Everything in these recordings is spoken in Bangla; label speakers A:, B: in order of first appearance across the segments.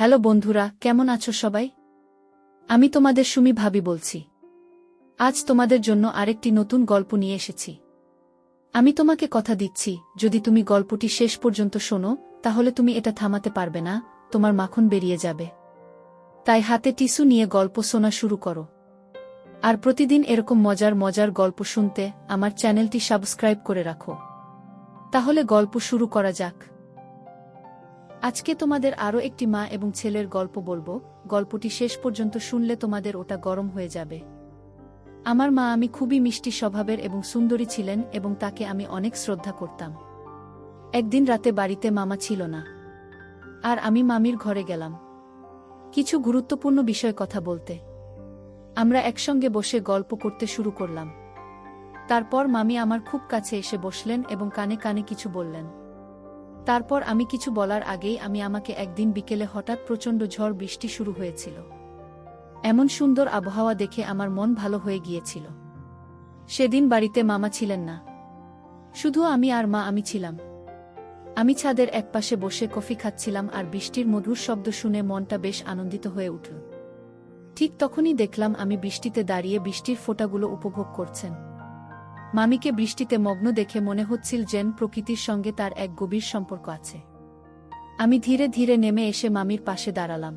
A: হ্যালো বন্ধুরা, কেমন আছো সবাই? আমি তোমাদের সুমি ভাবি বলছি। আজ তোমাদের জন্য আরেকটি নতুন গল্প নিয়ে এসেছি। আমি তোমাকে কথা দিচ্ছি, যদি তুমি গল্পটি শেষ পর্যন্ত শোনো, তাহলে তুমি এটা থামাতে পারবে না, তোমার মাখন বেরিয়ে যাবে। তাই হাতে টিস্যু নিয়ে গল্প শোনা শুরু করো। আর প্রতিদিন এরকম মজার মজার গল্প শুনতে আমার চ্যানেলটি সাবস্ক্রাইব করে রাখো। তাহলে গল্প শুরু করা যাক। আজকে তোমাদের আরও একটি মা এবং ছেলের গল্প বলবো। গল্পটি শেষ পর্যন্ত শুনলে তোমাদের ওটা গরম হয়ে যাবে। আমার মা আমি খুবই মিষ্টি স্বভাবের এবং সুন্দরী ছিলেন এবং তাকে আমি অনেক শ্রদ্ধা করতাম। একদিন রাতে বাড়িতে মামা ছিল না, আর আমি মামির ঘরে গেলাম কিছু গুরুত্বপূর্ণ বিষয় কথা বলতে। আমরা একসঙ্গে বসে গল্প করতে শুরু করলাম। তারপর মামি আমার খুব কাছে এসে বসলেন এবং কানে কানে কিছু বললেন। তারপর আমি কিছু বলার আগেই আমাকে একদিন বিকেলে হঠাৎ প্রচণ্ড ঝড় বৃষ্টি শুরু হয়েছিল। এমন সুন্দর আবহাওয়া দেখে আমার মন ভালো হয়ে গিয়েছিল। সেদিন বাড়িতে মামা ছিলেন না, শুধু আমি আর মা আমি ছিলাম। আমি ছাদের একপাশে বসে কফি খাচ্ছিলাম আর বৃষ্টির মধুর শব্দ শুনে মনটা বেশ আনন্দিত হয়ে উঠল। ঠিক তখনই দেখলাম আমি বৃষ্টিতে দাঁড়িয়ে বৃষ্টির ফোঁটাগুলো উপভোগ করছেন। মামিকে বৃষ্টিতে মগ্ন দেখে মনে হচ্ছিল যেন প্রকৃতির সঙ্গে তার এক গভীর সম্পর্ক আছে। আমি ধীরে ধীরে নেমে এসে মামির পাশে দাঁড়ালাম।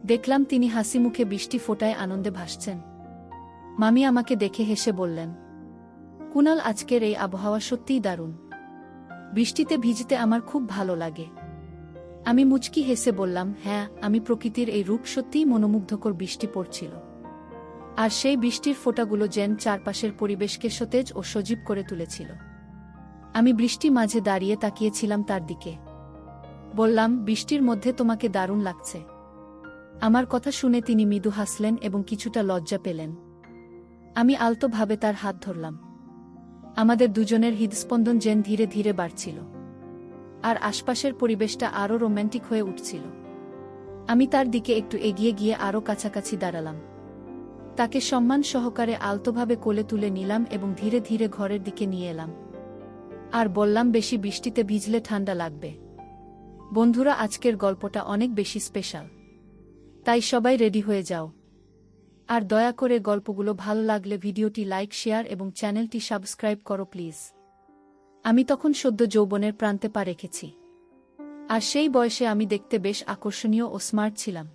A: দেখলাম তিনি হাসি মুখে বৃষ্টি ফোঁটায় আনন্দে ভাসছেন। মামি আমাকে দেখে হেসে বললেন, কুনাল, আজকের এই আবহাওয়া সত্যিই দারুণ। বৃষ্টিতে ভিজতে আমার খুব ভালো লাগে। আমি মুচকি হেসে বললাম, হ্যাঁ, আমি প্রকৃতির এই রূপ সত্যিই মনোমুগ্ধকর। বৃষ্টি পড়ছিল, আর সেই বৃষ্টির ফোঁটাগুলো যেন চারপাশের পরিবেশকে সতেজ ও সজীব করে তুলেছিল। আমি বৃষ্টি মাঝে দাঁড়িয়ে তাকিয়েছিলাম তার দিকে। বললাম, বৃষ্টির মধ্যে তোমাকে দারুণ লাগছে। আমার কথা শুনে তিনি মৃদু হাসলেন এবং কিছুটা লজ্জা পেলেন। আমি আলতোভাবে তার হাত ধরলাম। আমাদের দুজনের হৃদস্পন্দন যেন ধীরে ধীরে বাড়ছিল, আর আশপাশের পরিবেশটা আরও রোম্যান্টিক হয়ে উঠছিল। আমি তার দিকে একটু এগিয়ে গিয়ে আরও কাছাকাছি দাঁড়ালাম। তাকে সম্মান সহকারে আলতোভাবে কোলে তুলে নিলাম এবং ধীরে ধীরে ঘরের দিকে নিয়ে এলাম। আর বললাম, বেশি বৃষ্টিতে ভিজলে ঠান্ডা লাগবে। বন্ধুরা, আজকের গল্পটা অনেক বেশি স্পেশাল, তাই সবাই রেডি হয়ে যাও। আর দয়া করে গল্পগুলো ভালো লাগলে ভিডিওটি লাইক, শেয়ার এবং চ্যানেলটি সাবস্ক্রাইব করো প্লিজ। আমি তখন সদ্য যৌবনের প্রান্তে পা রেখেছি, আর সেই বয়সে আমি দেখতে বেশ আকর্ষণীয় ও স্মার্ট ছিলাম।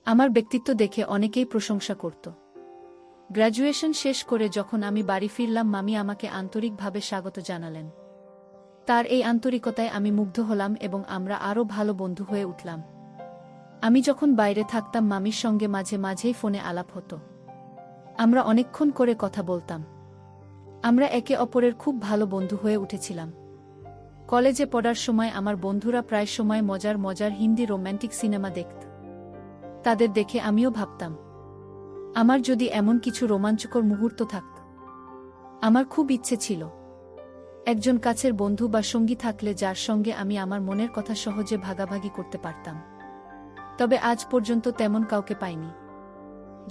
A: আমার ব্যক্তিত্ব দেখে অনেকেই প্রশংসা করত। গ্র্যাজুয়েশন শেষ করে যখন আমি বাড়ি ফিরলাম, মামি আমাকে আন্তরিকভাবে স্বাগত জানালেন। তার এই আন্তরিকতায় আমি মুগ্ধ হলাম এবং আমরা আরও ভালো বন্ধু হয়ে উঠলাম। আমি যখন বাইরে থাকতাম, মামির সঙ্গে মাঝে মাঝেই ফোনে আলাপ হতো। আমরা অনেকক্ষণ করে কথা বলতাম। আমরা একে অপরের খুব ভালো বন্ধু হয়ে উঠেছিলাম। কলেজে পড়ার সময় আমার বন্ধুরা প্রায় সময় মজার মজার হিন্দি রোম্যান্টিক সিনেমা দেখত। তাদের দেখে আমিও ভাবতাম, আমার যদি এমন কিছু রোমাঞ্চকর মুহূর্ত থাকত। আমার খুব ইচ্ছে ছিল একজন কাছের বন্ধু বা সঙ্গী থাকলে যার সঙ্গে আমি আমার মনের কথা সহজে ভাগাভাগি করতে পারতাম। তবে আজ পর্যন্ত তেমন কাউকে পাইনি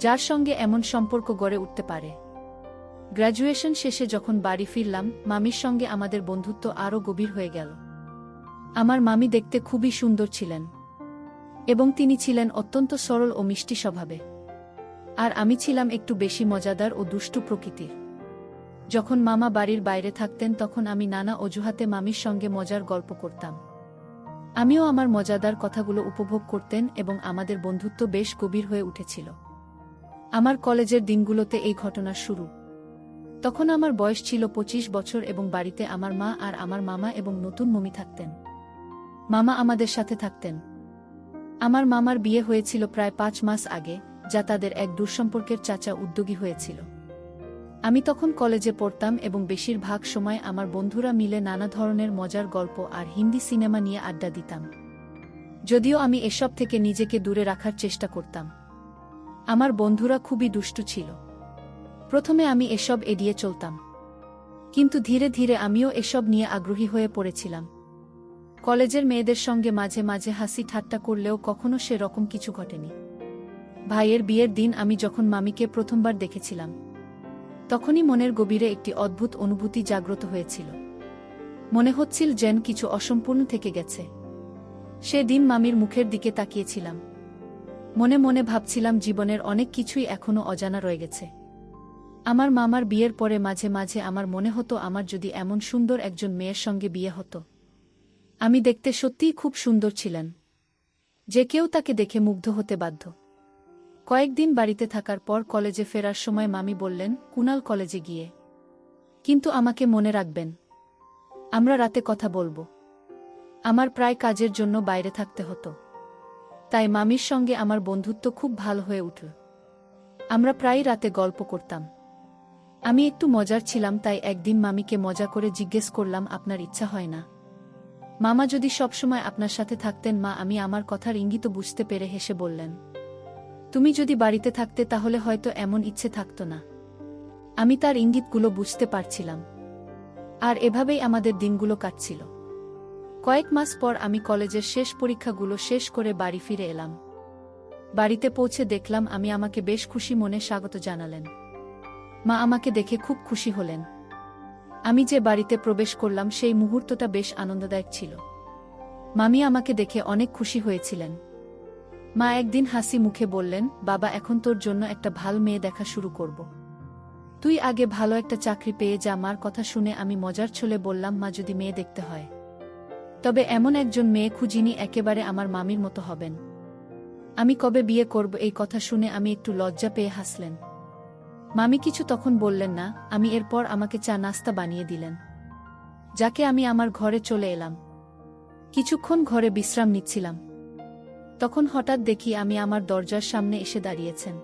A: যার সঙ্গে এমন সম্পর্ক গড়ে উঠতে পারে। গ্র্যাজুয়েশন শেষে যখন বাড়ি ফিরলাম, মামির সঙ্গে আমাদের বন্ধুত্ব আরও গভীর হয়ে গেল। আমার মামি দেখতে খুবই সুন্দর ছিলেন এবং তিনি ছিলেন অত্যন্ত সরল ও মিষ্টি স্বভাবে। আর আমি ছিলাম একটু বেশি মজাদার ও দুষ্টু প্রকৃতির। যখন মামা বাড়ির বাইরে থাকতেন, তখন আমি নানা অজুহাতে মামির সঙ্গে মজার গল্প করতাম। আমিও আমার মজাদার কথাগুলো উপভোগ করতেন এবং আমাদের বন্ধুত্ব বেশ গভীর হয়ে উঠেছিল। আমার কলেজের দিনগুলোতে এই ঘটনার শুরু। তখন আমার বয়স ছিল 25 বছর এবং বাড়িতে আমার মা আর আমার মামা এবং নতুন মমি থাকতেন। মামা আমাদের সাথে থাকতেন। আমার মামার বিয়ে হয়েছিল প্রায় 5 মাস আগে, যা তাদের এক দূরসম্পর্কের চাচা উদ্যোগী হয়েছিল। আমি তখন কলেজে পড়তাম এবং বেশিরভাগ সময় আমার বন্ধুরা মিলে নানা ধরনের মজার গল্প আর হিন্দি সিনেমা নিয়ে আড্ডা দিতাম। যদিও আমি এসব থেকে নিজেকে দূরে রাখার চেষ্টা করতাম। আমার বন্ধুরা খুবই দুষ্টু ছিল। প্রথমে আমি এসব এড়িয়ে চলতাম, কিন্তু ধীরে ধীরে আমিও এসব নিয়ে আগ্রহী হয়ে পড়েছিলাম। কলেজের মেয়েদের সঙ্গে মাঝে মাঝে হাসি ঠাট্টা করলেও কখনো সে রকম কিছু ঘটেনি। ভাইয়ের বিয়ের দিন আমি যখন মামিকে প্রথমবার দেখেছিলাম, তখনই মনের গভীরে একটি অদ্ভুত অনুভূতি জাগ্রত হয়েছিল। মনে হচ্ছিল যেন কিছু অসম্পূর্ণ থেকে গেছে। সেদিন মামির মুখের দিকে তাকিয়েছিলাম। মনে মনে ভাবছিলাম জীবনের অনেক কিছুই এখনো অজানা রয়ে গেছে। আমার মামার বিয়ের পরে মাঝে মাঝে আমার মনে হতো আমার যদি এমন সুন্দর একজন মেয়ের সঙ্গে বিয়ে হতো। আমি দেখতে সত্যিই খুব সুন্দর ছিলেন, যে কেউ তাকে দেখে মুগ্ধ হতে বাধ্য। কয়েকদিন বাড়িতে থাকার পর কলেজে ফেরার সময় মামি বললেন, কুনাল কলেজে গিয়ে কিন্তু আমাকে মনে রাখবেন, আমরা রাতে কথা বলবো। আমার প্রায় কাজের জন্য বাইরে থাকতে হতো, তাই মামির সঙ্গে আমার বন্ধুত্ব খুব ভালো হয়ে উঠল। আমরা প্রায় রাতে গল্প করতাম। আমি একটু মজার ছিলাম, তাই একদিন মামিকে মজা করে জিজ্ঞেস করলাম, আপনার ইচ্ছা হয় না মামা যদি সবসময় আপনার সাথে থাকতেন? মা আমি আমার কথার ইঙ্গিত বুঝতে পেরে হেসে বললেন, তুমি যদি বাড়িতে থাকতে তাহলে হয়তো এমন ইচ্ছে থাকতো না। আমি তার ইঙ্গিতগুলো বুঝতে পারছিলাম। আর এভাবেই আমাদের দিনগুলো কাটছিল। কয়েক মাস পর আমি কলেজের শেষ পরীক্ষাগুলো শেষ করে বাড়ি ফিরে এলাম। বাড়িতে পৌঁছে দেখলাম আমি আমাকে বেশ খুশি মনে স্বাগত জানালেন। মা আমাকে দেখে খুব খুশি হলেন। আমি যে বাড়িতে প্রবেশ করলাম সেই মুহূর্তটা বেশ আনন্দদায়ক ছিল। মামি আমাকে দেখে অনেক খুশি হয়েছিলেন। মা একদিন হাসি মুখে বললেন, বাবা এখন তোর জন্য একটা ভালো মেয়ে দেখা শুরু করব। তুই আগে ভালো একটা চাকরি পেয়ে যা। মার কথা শুনে আমি মজার ছলে বললাম, মা যদি মেয়ে দেখতে হয় তবে এমন একজন মেয়ে খুঁজিনি একেবারে আমার মামির মতো হবেন। আমি কবে বিয়ে করব? এই কথা শুনে আমি একটু লজ্জা পেয়ে হাসলেন। মামি কিছু তখন বললেন না। আমি এরপর আমাকে চা নাস্তা বানিয়ে দিলেন, যাকে আমি আমার ঘরে চলে এলাম। কিছুক্ষণ ঘরে বিশ্রাম নিচ্ছিলাম, তখন হঠাৎ দেখি আমি আমার দরজার সামনে এসে দাঁড়িয়েছেন।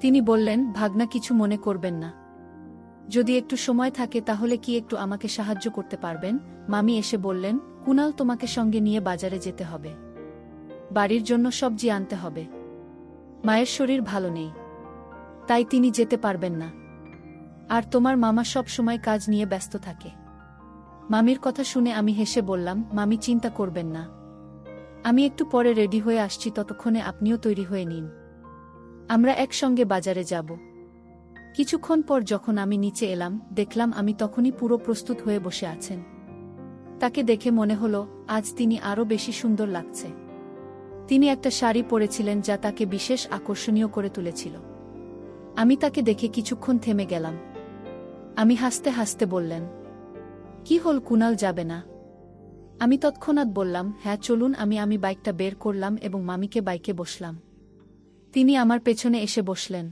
A: তিনি বললেন, ভাগনা কিছু মনে করবেন না, যদি একটু সময় থাকে তাহলে কি একটু আমাকে সাহায্য করতে পারবেন? মামি এসে বললেন, কুনাল তোমাকে সঙ্গে নিয়ে বাজারে যেতে হবে, বাড়ির জন্য সবজি আনতে হবে। মায়ের শরীর ভালো নেই, তাই তিনি যেতে পারবেন না। আর তোমার মামা সব সময় কাজ নিয়ে ব্যস্ত থাকে। মামির কথা শুনে আমি হেসে বললাম, মামি চিন্তা করবেন না, আমি একটু পরে রেডি হয়ে আসছি, ততক্ষণে আপনিও তৈরি হয়ে নিন, আমরা একসঙ্গে বাজারে যাব। কিছুক্ষণ পর যখন আমি নিচে এলাম, দেখলাম আমি তখনই পুরো প্রস্তুত হয়ে বসে আছেন। তাকে দেখে মনে হলো আজ তিনি আরও বেশি সুন্দর লাগছে। তিনি একটা শাড়ি পরেছিলেন যা তাকে বিশেষ আকর্ষণীয় করে তুলেছিল। আমি তাকে দেখে কিছুক্ষণ থেমে গেলাম। আমি হাসতে হাসতে বললেন, কি হল কুনাল, যাবে না? আমি তৎক্ষণাৎ বললাম, হ্যাঁ চলুন। আমি বাইকটা বের করলাম এবং মামিকে বাইকে বসলাম। তিনি আমার পেছনে এসে বসলেন।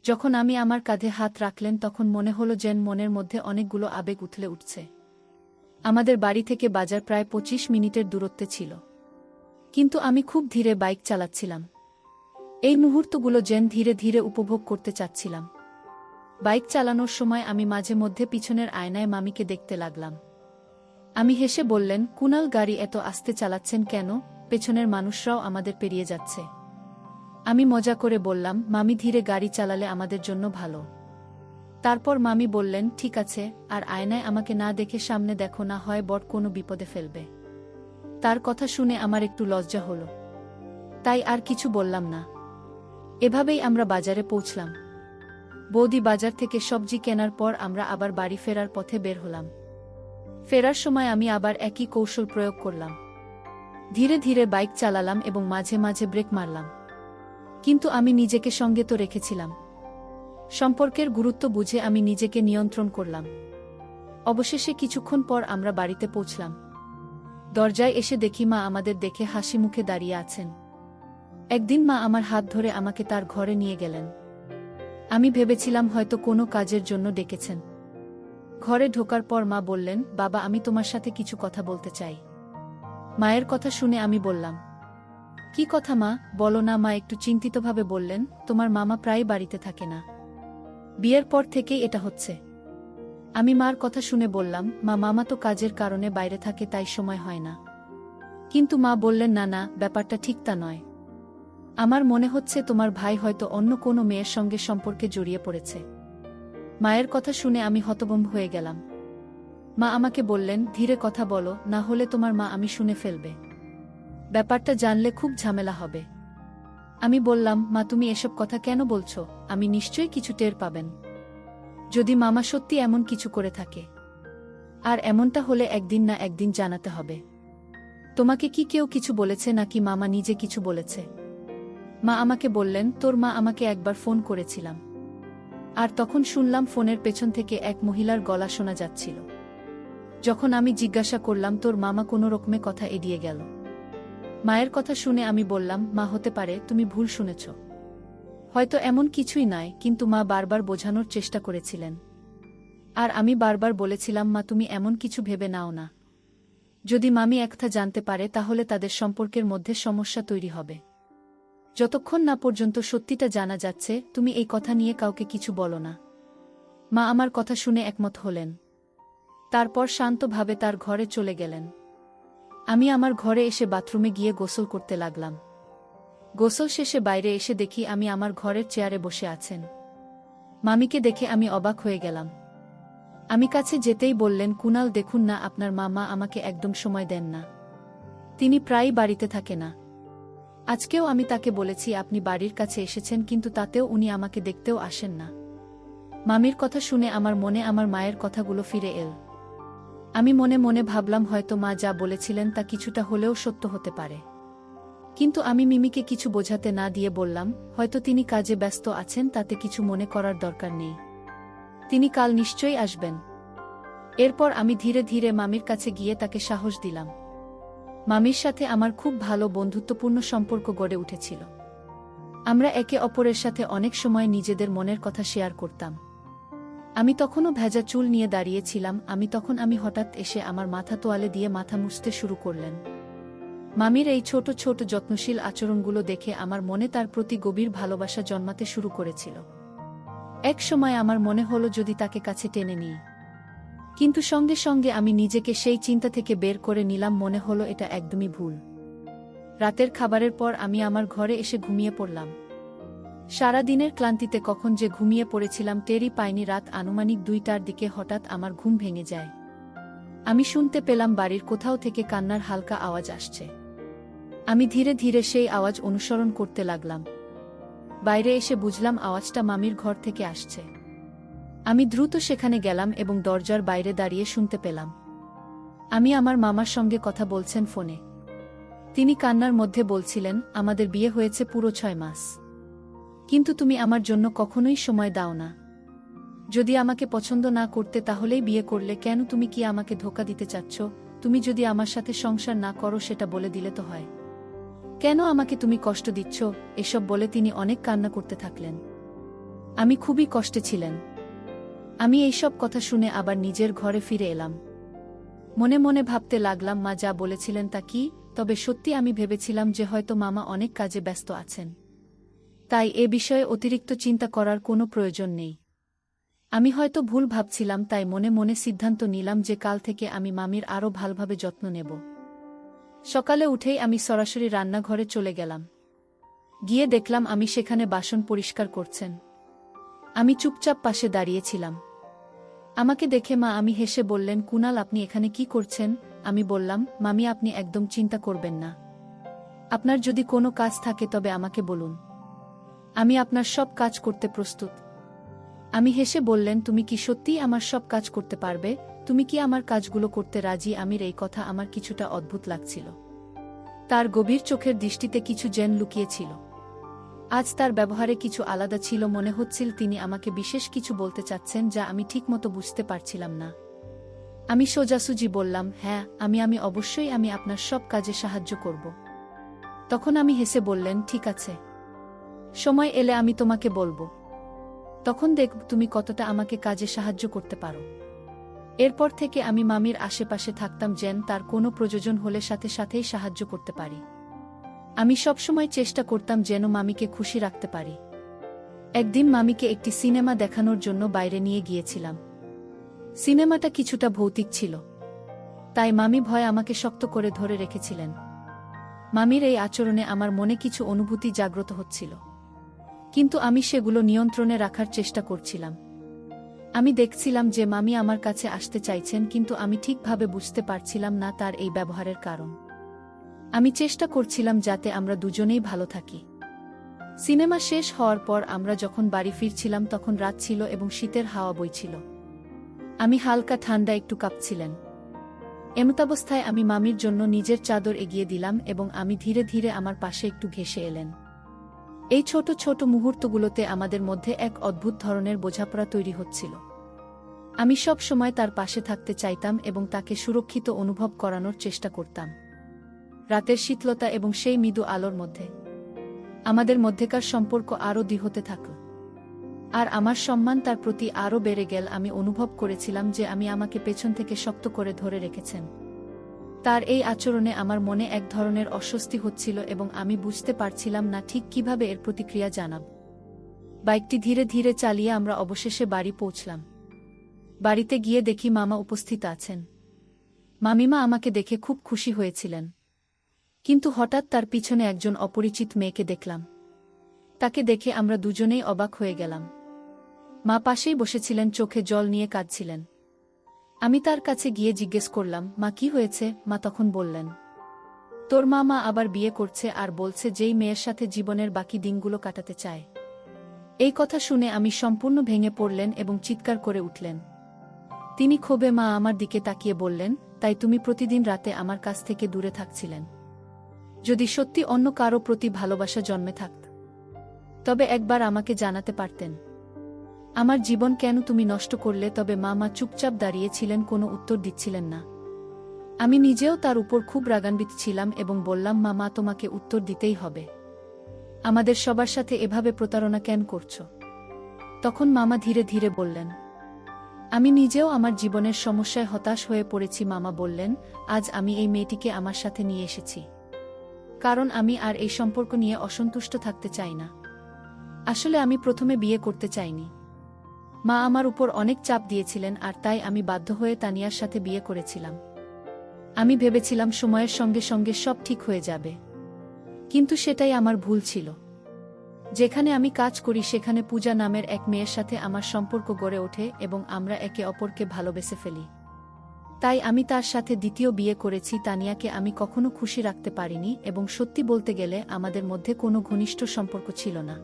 A: যখন আমি আমার কাঁধে হাত রাখলেন তখন মনে হলো যেন মনের মধ্যে অনেকগুলো আবেগ উথলে উঠছে। আমাদের বাড়ি থেকে বাজার প্রায় 25 মিনিটের দূরত্বে ছিল, কিন্তু আমি খুব ধীরে বাইক চালাচ্ছিলাম। এই মুহূর্তগুলো যেন ধীরে ধীরে উপভোগ করতে চাচ্ছিলাম। বাইক চালানোর সময় আমি মাঝে মধ্যে পিছনের আয়নায় মামিকে দেখতে লাগলাম। আমি হেসে বললেন, কুনাল গাড়ি এত আস্তে চালাচ্ছেন কেন? পেছনের মানুষরাও আমাদের পেরিয়ে যাচ্ছে। আমি মজা করে বললাম, মামি ধীরে গাড়ি চালালে আমাদের জন্য ভালো। তারপর মামি বললেন, ঠিক আছে, আর আয়নায় আমাকে না দেখে সামনে দেখো, না হয় বড় কোনো বিপদে ফেলবে। তার কথা শুনে আমার একটু লজ্জা হলো, তাই আর কিছু বললাম না। এভাবেই আমরা বাজারে পৌঁছলাম। বৌদি বাজার থেকে সবজি কেনার পর আমরা আবার বাড়ি ফেরার পথে বের হলাম। ফেরার সময় আমি আবার একই কৌশল প্রয়োগ করলাম। ধীরে ধীরে বাইক চালালাম এবং মাঝে মাঝে ব্রেক মারলাম, কিন্তু আমি নিজেকে সঙ্গে তো রেখেছিলাম। সম্পর্কের গুরুত্ব বুঝে আমি নিজেকে নিয়ন্ত্রণ করলাম। অবশেষে কিছুক্ষণ পর আমরা বাড়িতে পৌঁছলাম। দরজায় এসে দেখি মা আমাদের দেখে হাসি মুখে দাঁড়িয়ে আছেন। একদিন মা আমার হাত ধরে আমাকে তার ঘরে নিয়ে গেলেন। আমি ভেবেছিলাম হয়তো কোনো কাজের জন্য ডেকেছেন। ঘরে ঢোকার পর মা বললেন, বাবা আমি তোমার সাথে কিছু কথা বলতে চাই। মায়ের কথা শুনে আমি বললাম, কি কথা মা, বলো না। মা একটু চিন্তিতভাবে বললেন, তোমার মামা প্রায় বাড়িতে থাকে না, বিয়ের পর থেকেই এটা হচ্ছে। আমি মার কথা শুনে বললাম, মা মামা তো কাজের কারণে বাইরে থাকে, তাই সময় হয় না। কিন্তু মা বললেন, না না, ব্যাপারটা ঠিক তা নয়। আমার মনে হচ্ছে তোমার ভাই হয়তো অন্য কোনো মেয়ের সঙ্গে সম্পর্কে জড়িয়ে পড়েছে। মায়ের কথা শুনে আমি হতভম্ব হয়ে গেলাম। মা আমাকে বললেন, ধীরে কথা বলো, না হলে তোমার মা আমি শুনে ফেলবে। ব্যাপারটা জানলে খুব ঝামেলা হবে। আমি বললাম, মা তুমি এসব কথা কেন বলছো? আমি নিশ্চয়ই কিছু টের পাবেন যদি মামা সত্যি এমন কিছু করে থাকে। আর এমনটা হলে একদিন না একদিন জানাতে হবে। তোমাকে কি কেউ কিছু বলেছে নাকি মামা নিজে কিছু বলেছে? মা আমাকে বললেন, তোর মা আমাকে একবার ফোন করেছিলাম। আর তখন শুনলাম ফোনের পেছন থেকে এক মহিলার গলা শোনা যাচ্ছিল। যখন আমি জিজ্ঞাসা করলাম তোর মামা কোনো রকমে কথা এড়িয়ে গেল। মায়ের কথা শুনে আমি বললাম, মা হতে পারে তুমি ভুল শুনেছ। হয়তো এমন কিছুই নয়, কিন্তু মা বারবার বোঝানোর চেষ্টা করেছিলেন। আর আমি বারবার বলেছিলাম, মা তুমি এমন কিছু ভেবে নাও না। যদি মামি একটা জানতে পারে তাহলে তাদের সম্পর্কের মধ্যে সমস্যা তৈরি হবে। যতক্ষণ না পর্যন্ত সত্যিটা জানা যাচ্ছে তুমি এই কথা নিয়ে কাউকে কিছু বলো না। মা আমার কথা শুনে একমত হলেন। তারপর শান্তভাবে তার ঘরে চলে গেলেন। আমি আমার ঘরে এসে বাথরুমে গিয়ে গোসল করতে লাগলাম। গোসল শেষে বাইরে এসে দেখি আমি আমার ঘরের চেয়ারে বসে আছেন। মামিকে দেখে আমি অবাক হয়ে গেলাম। আমি কাছে যেতেই বললেন, কুনাল দেখুন না, আপনার মামা আমাকে একদম সময় দেন না। তিনি প্রায়ই বাড়িতে থাকে না। আজকেও আমি তাকে বলেছি আপনি বাড়ির কাছে এসেছেন, কিন্তু তাতেও উনি আমাকে দেখতেও আসেন না। মামির কথা শুনে আমার মনে আমার মায়ের কথাগুলো ফিরে এল। আমি মনে মনে ভাবলাম হয়তো মা যা বলেছিলেন তা কিছুটা হলেও সত্য হতে পারে। কিন্তু আমি মিমিকে কিছু বোঝাতে না দিয়ে বললাম, হয়তো তিনি কাজে ব্যস্ত আছেন, তাতে কিছু মনে করার দরকার নেই। তিনি কাল নিশ্চয়ই আসবেন। এরপর আমি ধীরে ধীরে মামির কাছে গিয়ে তাকে সাহস দিলাম। মামির সাথে আমার খুব ভালো বন্ধুত্বপূর্ণ সম্পর্ক গড়ে উঠেছিল। আমরা একে অপরের সাথে অনেক সময় নিজেদের মনের কথা শেয়ার করতাম। আমি তখনও ভেজা চুল নিয়ে দাঁড়িয়েছিলাম। আমি হঠাৎ এসে আমার মাথা তোয়ালে দিয়ে মাথা মুছতে শুরু করলেন। মামির এই ছোট ছোট যত্নশীল আচরণগুলো দেখে আমার মনে তার প্রতি গভীর ভালোবাসা জন্মাতে শুরু করেছিল। এক সময় আমার মনে হলো যদি তাকে কাছে টেনে নিই, কিন্তু সঙ্গে সঙ্গে আমি নিজেকে সেই চিন্তা থেকে বের করে নিলাম। মনে হলো এটা একদমই ভুল। রাতের খাবারের পর আমি আমার ঘরে এসে ঘুমিয়ে পড়লাম। সারা দিনের ক্লান্তিতে কখন যে ঘুমিয়ে পড়েছিলাম টেরই পাইনি। রাত আনুমানিক 2টার দিকে হঠাৎ আমার ঘুম ভেঙে যায়। আমি শুনতে পেলাম বাড়ির কোথাও থেকে কান্নার হালকা আওয়াজ আসছে। আমি ধীরে ধীরে সেই আওয়াজ অনুসরণ করতে লাগলাম। বাইরে এসে বুঝলাম আওয়াজটা মামির ঘর থেকে আসছে। আমি দ্রুত সেখানে গেলাম এবং দরজার বাইরে দাঁড়িয়ে শুনতে পেলাম আমি আমার মামার সঙ্গে কথা বলছেন ফোনে। তিনি কান্নার মধ্যে বলছিলেন, আমাদের বিয়ে হয়েছে পুরো 6 মাস, কিন্তু তুমি আমার জন্য কখনোই সময় দাও না। যদি আমাকে পছন্দ না করতে তাহলেই বিয়ে করলে কেন? তুমি কি আমাকে ধোঁকা দিতে চাচ্ছ? তুমি যদি আমার সাথে সংসার না করো সেটা বলে দিলে তো হয়। কেন আমাকে তুমি কষ্ট দিচ্ছ? এসব বলে তিনি অনেক কান্না করতে থাকলেন। আমি খুবই কষ্টে ছিলেন। আমি এইসব কথা শুনে আবার নিজের ঘরে ফিরে এলাম। মনে মনে ভাবতে লাগলাম মা যা বলেছিলেন তা কি? তবে সত্যি আমি ভেবেছিলাম যে হয়তো মামা অনেক কাজে ব্যস্ত আছেন, তাই এ বিষয়ে অতিরিক্ত চিন্তা করার কোনো প্রয়োজন নেই। আমি হয়তো ভুল ভাবছিলাম, তাই মনে মনে সিদ্ধান্ত নিলাম যে কাল থেকে আমি মামির আরও ভালোভাবে যত্ন নেব। সকালে উঠেই আমি সরাসরি রান্নাঘরে চলে গেলাম। গিয়ে দেখলাম আমি সেখানে বাসন পরিষ্কার করছেন। আমি চুপচাপ পাশে দাঁড়িয়েছিলাম। আমাকে দেখে মা আমি হেসে বললেন, কুনাল আপনি এখানে কি করছেন? আমি বললাম, মামি আপনি একদম চিন্তা করবেন না। আপনার যদি কোনো কাজ থাকে তবে আমাকে বলুন, আমি আপনার সব কাজ করতে প্রস্তুত। আমি হেসে বললেন, তুমি কি সত্যিই আমার সব কাজ করতে পারবে? তুমি কি আমার কাজগুলো করতে রাজি? আমির এই কথা আমার কিছুটা অদ্ভুত লাগছিল। তার গভীর চোখের দৃষ্টিতে কিছু জেন লুকিয়েছিল। আজ তার ব্যবহারে কিছু আলাদা ছিল। মনে হচ্ছিল তিনি আমাকে বিশেষ কিছু বলতে চাচ্ছেন যা আমি ঠিকমতো বুঝতে পারছিলাম না। আমি সোজাসুজি বললাম, হ্যাঁ আমি অবশ্যই আমি আপনার সব কাজে সাহায্য করব। তখন আমি হেসে বললেন, ঠিক আছে, সময় এলে আমি তোমাকে বলবো। তখন দেখব তুমি কতটা আমাকে কাজে সাহায্য করতে পারো। এরপর থেকে আমি মামির আশেপাশে থাকতাম যেন তার কোনো প্রয়োজন হলে সাথে সাথেই সাহায্য করতে পারি। আমি সবসময় চেষ্টা করতাম যেন মামিকে খুশি রাখতে পারি। একদিন মামিকে একটি সিনেমা দেখানোর জন্য বাইরে নিয়ে গিয়েছিলাম। সিনেমাটা কিছুটা ভৌতিক ছিল, তাই মামি ভয়ে আমাকে শক্ত করে ধরে রেখেছিলেন। মামির এই আচরণে আমার মনে কিছু অনুভূতি জাগ্রত হচ্ছিল, কিন্তু আমি সেগুলো নিয়ন্ত্রণে রাখার চেষ্টা করছিলাম। আমি দেখছিলাম যে মামি আমার কাছে আসতে চাইছেন, কিন্তু আমি ঠিকভাবে বুঝতে পারছিলাম না তার এই ব্যবহারের কারণ। আমি চেষ্টা করছিলাম যাতে আমরা দুজনেই ভালো থাকি। সিনেমা শেষ হওয়ার পর আমরা যখন বাড়ি ফিরছিলাম তখন রাত ছিল এবং শীতের হাওয়া বইছিল। আমি হালকা ঠান্ডা একটু কাঁপছিলেন। এমতাবস্থায় আমি মামির জন্য নিজের চাদর এগিয়ে দিলাম এবং আমি ধীরে ধীরে আমার পাশে একটু ঘেঁষে এলেন। এই ছোট ছোট মুহূর্তগুলোতে আমাদের মধ্যে এক অদ্ভুত ধরনের বোঝাপড়া তৈরি হচ্ছিল। আমি সব সময় তার পাশে থাকতে চাইতাম এবং তাকে সুরক্ষিত অনুভব করানোর চেষ্টা করতাম। রাতের শীতলতা এবং সেই মৃদু আলোর মধ্যে আমাদের মধ্যেকার সম্পর্ক আরও দৃঢ় হতে থাকল। আর আমার সম্মান তার প্রতি আরও বেড়ে গেল। আমি অনুভব করেছিলাম যে আমাকে পেছন থেকে শক্ত করে ধরে রেখেছেন। তার এই আচরণে আমার মনে এক ধরনের অস্বস্তি হচ্ছিল এবং আমি বুঝতে পারছিলাম না ঠিক কিভাবে এর প্রতিক্রিয়া জানাব। বাইকটি ধীরে ধীরে চালিয়ে আমরা অবশেষে বাড়ি পৌঁছলাম। বাড়িতে গিয়ে দেখি মামা উপস্থিত আছেন। মামিমা আমাকে দেখে খুব খুশি হয়েছিলেন, কিন্তু হঠাৎ তার পিছনে একজন অপরিচিত মেয়েকে দেখলাম। তাকে দেখে আমরা দুজনেই অবাক হয়ে গেলাম। মা পাশেই বসেছিলেন, চোখে জল নিয়ে কাঁদছিলেন। আমি তার কাছে গিয়ে জিজ্ঞেস করলাম, মা কি হয়েছে? মা তখন বললেন, তোর মামা আবার বিয়ে করছে আর বলছে যেই মেয়ের সাথে জীবনের বাকি দিনগুলো কাটাতে চায়। এই কথা শুনে আমি সম্পূর্ণ ভেঙে পড়লেন এবং চিৎকার করে উঠলেন। তিনি ক্ষোভে মা আমার দিকে তাকিয়ে বললেন, তাই তুমি প্রতিদিন রাতে আমার কাছ থেকে দূরে থাকছিলেন? যদি সত্যি অন্য কারো প্রতি ভালোবাসা জন্মে থাকত, তবে একবার আমাকে জানাতে পারতেন। আমার জীবন কেন তুমি নষ্ট করলে? তবে মামা চুপচাপ দাঁড়িয়েছিলেন, কোনো উত্তর দিচ্ছিলেন না। আমি নিজেও তার উপর খুব রাগান্বিত ছিলাম এবং বললাম, মামা তোমাকে উত্তর দিতেই হবে। আমাদের সবার সাথে এভাবে প্রতারণা কেন করছো? তখন মামা ধীরে ধীরে বললেন, আমি নিজেও আমার জীবনের সমস্যায় হতাশ হয়ে পড়েছি। মামা বললেন, আজ আমি এই মেয়েটিকে আমার সাথে নিয়ে এসেছি, কারণ আমি আর এই সম্পর্ক নিয়ে অসন্তুষ্ট থাকতে চাই না। আসলে আমি প্রথমে বিয়ে করতে চাইনি। মা আমার উপর অনেক চাপ দিয়েছিলেন আর তাই আমি বাধ্য হয়ে তানিয়ার সাথে বিয়ে করেছিলাম। আমি ভেবেছিলাম সময়ের সঙ্গে সঙ্গে সব ঠিক হয়ে যাবে, কিন্তু সেটাই আমার ভুল ছিল। যেখানে আমি কাজ করি সেখানে পূজা নামের এক মেয়ের সাথে আমার সম্পর্ক গড়ে ওঠে এবং আমরা একে অপরকে ভালোবেসে ফেলি। তাই আমি তার সাথে দ্বিতীয় বিয়ে করেছি। তানিয়াকে আমি কখনো খুশি রাখতে পারিনি এবং সত্যি বলতে গেলে আমাদের মধ্যে কোনো ঘনিষ্ঠ সম্পর্ক ছিল না।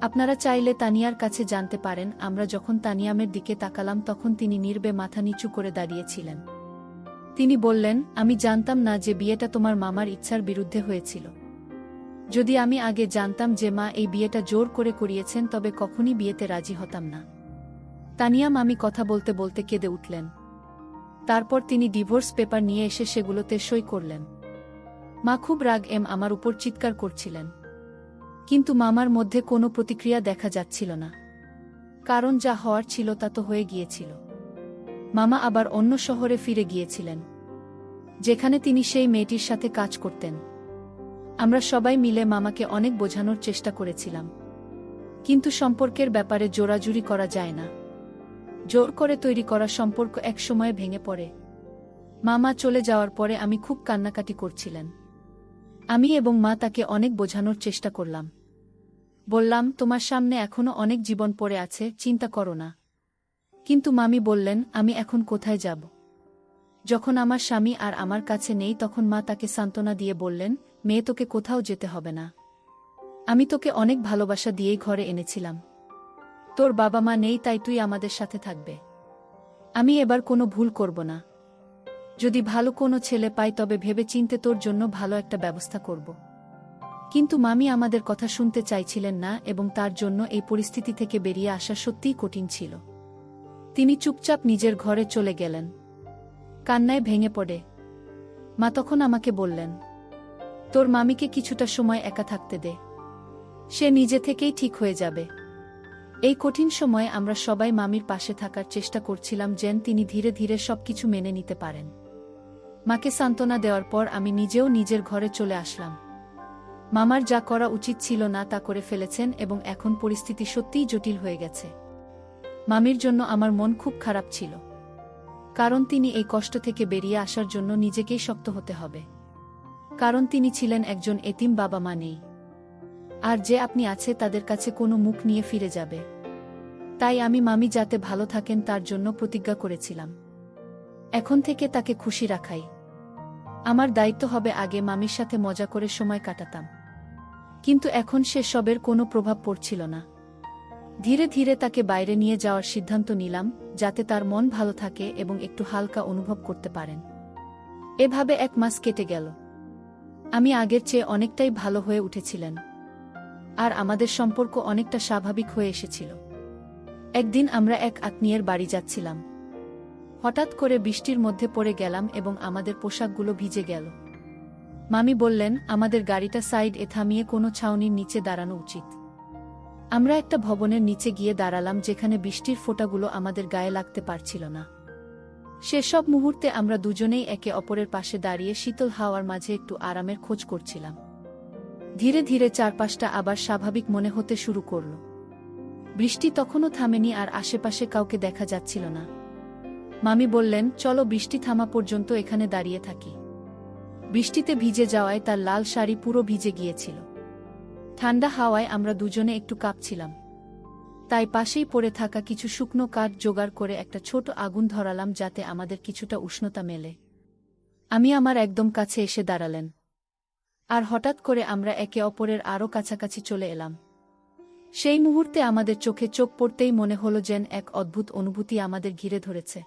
A: আপনারা চাইলে তানিয়ার কাছে জানতে পারেন। আমরা যখন তানিয়ামের দিকে তাকালাম তখন তিনি নীরবে মাথা নিচু করে দাঁড়িয়েছিলেন। তিনি বললেন, আমি জানতাম না যে বিয়েটা তোমার মামার ইচ্ছার বিরুদ্ধে হয়েছিল। যদি আমি আগে জানতাম যে মা এই বিয়েটা জোর করে করিয়েছেন তবে কখনই বিয়েতে রাজি হতাম না। তানিয়াম আমি কথা বলতে বলতে কেঁদে উঠলেন। তারপর তিনি ডিভোর্স পেপার নিয়ে এসে সেগুলোতে সই করলেন। মা খুব রাগ আমার উপর চিৎকার করছিলেন, কিন্তু মামার মধ্যে কোনো প্রতিক্রিয়া দেখা যাচ্ছিল না, কারণ যা হওয়ার ছিল তা তো হয়ে গিয়েছিল। মামা আবার অন্য শহরে ফিরে গিয়েছিলেন, যেখানে তিনি সেই মেয়েটির সাথে কাজ করতেন। আমরা সবাই মিলে মামাকে অনেক বোঝানোর চেষ্টা করেছিলাম, কিন্তু সম্পর্কের ব্যাপারে জোরাজুরি করা যায় না। জোর করে তৈরি করা সম্পর্ক একসময়ে ভেঙে পড়ে। মামা চলে যাওয়ার পরে আমি খুব কান্নাকাটি করছিলেন। আমি এবং মা তাকে অনেক বোঝানোর চেষ্টা করলাম। বললাম, তোমার সামনে এখনো অনেক জীবন পড়ে আছে, চিন্তা করো না। কিন্তু মামি বললেন, আমি এখন কোথায় যাব? যখন আমার স্বামী আর আমার কাছে নেই তখন মা তাকে সান্ত্বনা দিয়ে বললেন, মেয়ে তোকে কোথাও যেতে হবে না। আমি তোকে অনেক ভালোবাসা দিয়েই ঘরে এনেছিলাম। তোর বাবা মা নেই, তাই তুই আমাদের সাথে থাকবে। আমি এবার কোনো ভুল করব না। যদি ভালো কোনো ছেলে পাই তবে ভেবে চিন্তে তোর জন্য ভালো একটা ব্যবস্থা করব। কিন্তু মামি আমাদের কথা শুনতে চাইছিলেন না এবং তার জন্য এই পরিস্থিতি থেকে বেরিয়ে আসা সত্যিই কঠিন ছিল। তিনি চুপচাপ নিজের ঘরে চলে গেলেন, কান্নায় ভেঙে পড়ে। মা তখন আমাকে বললেন, তোর মামিকে কিছুটা সময় একা থাকতে দে, সে নিজে থেকেই ঠিক হয়ে যাবে। এই কঠিন সময়ে আমরা সবাই মামির পাশে থাকার চেষ্টা করছিলাম যেন তিনি ধীরে ধীরে সবকিছু মেনে নিতে পারেন। মাকে সান্ত্বনা দেওয়ার পর আমি নিজেও নিজের ঘরে চলে আসলাম। মামার যা করা উচিত ছিল না তা করে ফেলেছেন এবং এখন পরিস্থিতি সত্যিই জটিল হয়ে গেছে। মামির জন্য আমার মন খুব খারাপ ছিল, কারণ তিনি এই কষ্ট থেকে বেরিয়ে আসার জন্য নিজেকেই শক্ত হতে হবে। কারণ তিনি ছিলেন একজন এতিম, বাবা মা নেই, আর যে আপনি আছে তাদের কাছে কোনো মুখ নিয়ে ফিরে যাবে। তাই আমি মামি যাতে ভালো থাকেন তার জন্য প্রতিজ্ঞা করেছিলাম। এখন থেকে তাকে খুশি রাখাই আমার দায়িত্ব হবে। আগে মামির সাথে মজা করে সময় কাটাতাম, কিন্তু এখন সে সবের কোনো প্রভাব পড়ছিল না। ধীরে ধীরে তাকে বাইরে নিয়ে যাওয়ার সিদ্ধান্ত নিলাম, যাতে তার মন ভালো থাকে এবং একটু হালকা অনুভব করতে পারেন। এভাবে 1 মাস কেটে গেল। আমি আগের চেয়ে অনেকটাই ভালো হয়ে উঠেছিলেন। আর আমাদের সম্পর্ক অনেকটা স্বাভাবিক হয়ে এসেছিল। একদিন আমরা এক আত্মীয়ের বাড়ি যাচ্ছিলাম। হঠাৎ করে বৃষ্টির মধ্যে পড়ে গেলাম এবং আমাদের পোশাকগুলো ভিজে গেল। মামি বললেন, আমাদের গাড়িটা সাইড-এ থামিয়ে কোনো ছাউনির নিচে দাঁড়ানো উচিত। আমরা একটা ভবনের নিচে গিয়ে দাঁড়ালাম যেখানে বৃষ্টির ফোঁটাগুলো আমাদের গায়ে লাগতে পারছিল না। সেসব মুহূর্তে আমরা দুজনেই একে অপরের পাশে দাঁড়িয়ে শীতল হাওয়ার মাঝে একটু আরামের খোঁজ করছিলাম। ধীরে ধীরে চারপাশটা আবার স্বাভাবিক মনে হতে শুরু করল। বৃষ্টি তখনও থামেনি আর আশেপাশে কাউকে দেখা যাচ্ছিল না। মামি বললেন, চলো বৃষ্টি থামা পর্যন্ত এখানে দাঁড়িয়ে থাকি। বৃষ্টিতে ভিজে যাওয়ায় তার লাল শাড়ি পুরো ভিজে গিয়েছিল। ঠান্ডা হাওয়ায় আমরা দুজনে একটু কাঁপছিলাম। তাই পাশেই পড়ে থাকা কিছু শুকনো কাঠ জোগাড় করে একটা ছোট আগুন ধরালাম যাতে আমাদের কিছুটা উষ্ণতা মেলে। আমি আমার একদম কাছে এসে দাঁড়ালেন। আর হঠাৎ করে আমরা একে অপরের আরও কাছাকাছি চলে এলাম। সেই মুহূর্তে আমাদের চোখে চোখ পড়তেই মনে হলো যেন এক অদ্ভুত অনুভূতি আমাদের ঘিরে ধরেছে।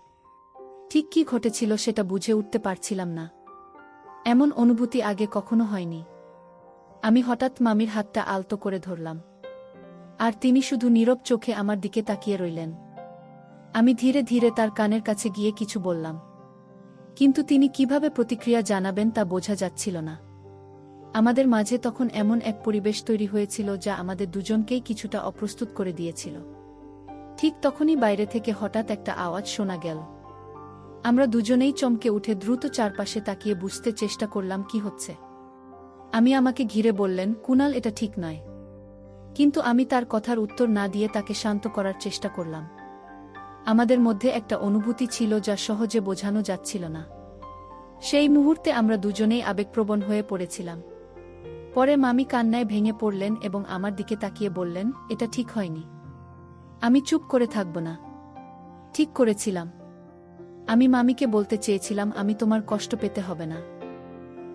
A: ঠিক কী ঘটেছিল সেটা বুঝে উঠতে পারছিলাম না। এমন অনুভূতি আগে কখনো হয়নি। আমি হঠাৎ মামির হাতটা আলতো করে ধরলাম। আর তিনি শুধু নীরব চোখে আমার দিকে তাকিয়ে রইলেন। আমি ধীরে ধীরে তার কানের কাছে গিয়ে কিছু বললাম। কিন্তু তিনি কিভাবে প্রতিক্রিয়া জানাবেন তা বোঝা যাচ্ছিল না। আমাদের মাঝে তখন এমন এক পরিবেশ তৈরি হয়েছিল যা আমাদের দুজনকেই কিছুটা অপ্রস্তুত করে দিয়েছিল। ঠিক তখনই বাইরে থেকে হঠাৎ একটা আওয়াজ শোনা গেল। আমরা দুজনেই চমকে উঠে দ্রুত চারপাশে তাকিয়ে বুঝতে চেষ্টা করলাম কি হচ্ছে। আমি আমাকে ঘিরে বললেন, কুনাল, এটা ঠিক নয়। কিন্তু আমি তার কথার উত্তর না দিয়ে তাকে শান্ত করার চেষ্টা করলাম। আমাদের মধ্যে একটা অনুভূতি ছিল যা সহজে বোঝানো যাচ্ছিল না। সেই মুহূর্তে আমরা দুজনেই আবেগপ্রবণ হয়ে পড়েছিলাম। পরে মামি কান্নায় ভেঙে পড়লেন এবং আমার দিকে তাকিয়ে বললেন, এটা ঠিক হয়নি। আমি চুপ করে থাকব না। ঠিক করেছিলাম। আমি মামিকে বলতে চেয়েছিলাম, আমি তোমার কষ্ট পেতে হবে না।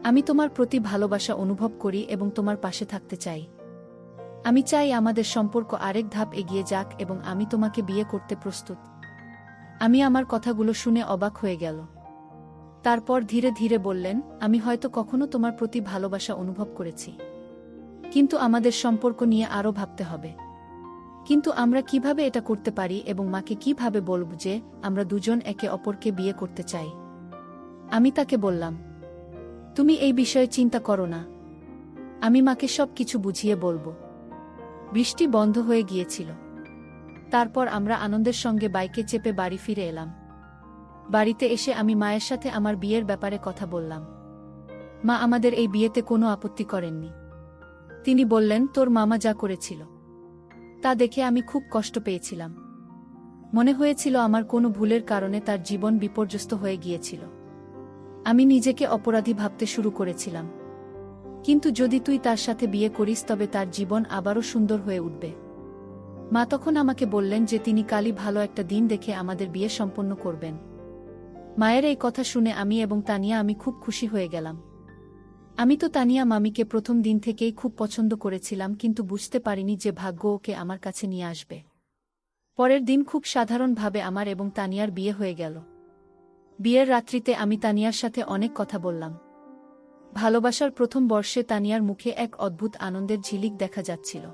A: আমি তোমার প্রতি ভালোবাসা অনুভব করি এবং তোমার পাশে থাকতে চাই। আমি চাই আমাদের সম্পর্ক আরেক ধাপ এগিয়ে যাক এবং আমি তোমাকে বিয়ে করতে প্রস্তুত। আমি আমার কথাগুলো শুনে অবাক হয়ে গেল। তারপর ধীরে ধীরে বললেন, আমি হয়তো কখনো তোমার প্রতি ভালোবাসা অনুভব করেছি, কিন্তু আমাদের সম্পর্ক নিয়ে আরও ভাবতে হবে। কিন্তু আমরা কিভাবে এটা করতে পারি এবং মাকে কিভাবে বলব যে আমরা দুজন একে অপরকে বিয়ে করতে চাই? আমি তাকে বললাম, তুমি এই বিষয়ে চিন্তা করো না। আমি মাকে সব কিছু বুঝিয়ে বলবো। বৃষ্টি বন্ধ হয়ে গিয়েছিল। তারপর আমরা আনন্দের সঙ্গে বাইকে চেপে বাড়ি ফিরে এলাম। বাড়িতে এসে আমি মায়ের সাথে আমার বিয়ের ব্যাপারে কথা বললাম। মা আমাদের এই বিয়েতে কোনো আপত্তি করেননি। তিনি বললেন, তোর মামা যা করেছিল তা দেখে আমি খুব কষ্ট পেয়েছিলাম। মনে হয়েছিল আমার কোনো ভুলের কারণে তার জীবন বিপর্যস্ত হয়ে গিয়েছিল। আমি নিজেকে অপরাধী ভাবতে শুরু করেছিলাম। কিন্তু যদি তুই তার সাথে বিয়ে করিস তবে তার জীবন আবারও সুন্দর হয়ে উঠবে। মা তখন আমাকে বললেন যে তিনি কালই ভালো একটা দিন দেখে আমাদের বিয়ে সম্পন্ন করবেন। মায়ের এই কথা শুনে আমি এবং তানিয়া আমি খুব খুশি হয়ে গেলাম। আমি তো তানিয়া মামিকে প্রথম দিন থেকেই খুব পছন্দ করেছিলাম, কিন্তু বুঝতে পারিনি যে ভাগ্য ওকে আমার কাছে নিয়ে আসবে। পরের দিন খুব সাধারণভাবে আমার এবং তানিয়ার বিয়ে হয়ে গেল। বিয়ের রাত্রিতে আমি তানিয়ার সাথে অনেক কথা বললাম। ভালোবাসার প্রথম বর্ষে তানিয়ার মুখে এক অদ্ভুত আনন্দের ঝিলিক দেখা যাচ্ছিল।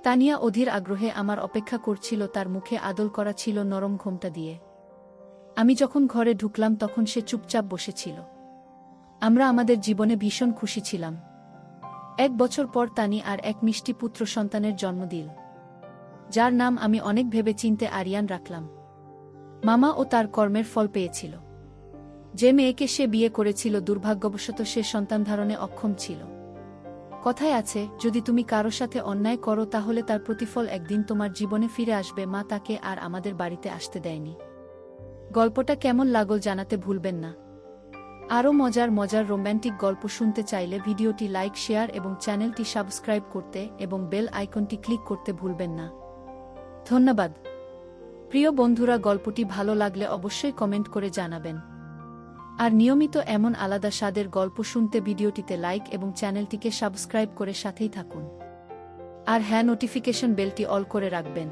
A: তানিয়া অধীর আগ্রহে আমার অপেক্ষা করছিল, তার মুখে আদল করা ছিল নরম ঘোমটা দিয়ে। আমি যখন ঘরে ঢুকলাম তখন সে চুপচাপ বসেছিল। আমরা আমাদের জীবনে ভীষণ খুশি ছিলাম। 1 বছর পর তানি আর এক মিষ্টি পুত্র সন্তানের জন্ম দিল, যার নাম আমি অনেক ভেবে চিন্তে আরিয়ান রাখলাম। মামা ও তার কর্মের ফল পেয়েছিল। যে মেয়েকে সে বিয়ে করেছিল দুর্ভাগ্যবশত সে সন্তান ধারণে অক্ষম ছিল। কথায় আছে, যদি তুমি কারো সাথে অন্যায় করো তাহলে তার প্রতিফল একদিন তোমার জীবনে ফিরে আসবে। মা তাকে আর আমাদের বাড়িতে আসতে দেয়নি। গল্পটা কেমন লাগল জানাতে ভুলবেন না। আরও মজার মজার রোম্যান্টিক গল্প শুনতে চাইলে ভিডিওটি লাইক, শেয়ার এবং চ্যানেলটি সাবস্ক্রাইব করতে এবং বেল আইকনটি ক্লিক করতে ভুলবেন না। ধন্যবাদ। প্রিয় বন্ধুরা, গল্পটি ভালো লাগলে অবশ্যই কমেন্ট করে জানাবেন। আর নিয়মিত এমন আলাদা স্বাদের গল্প শুনতে ভিডিওটিতে লাইক এবং চ্যানেলটিকে সাবস্ক্রাইব করে সাথেই থাকুন। আর হ্যাঁ, নোটিফিকেশন বেলটি অল করে রাখবেন।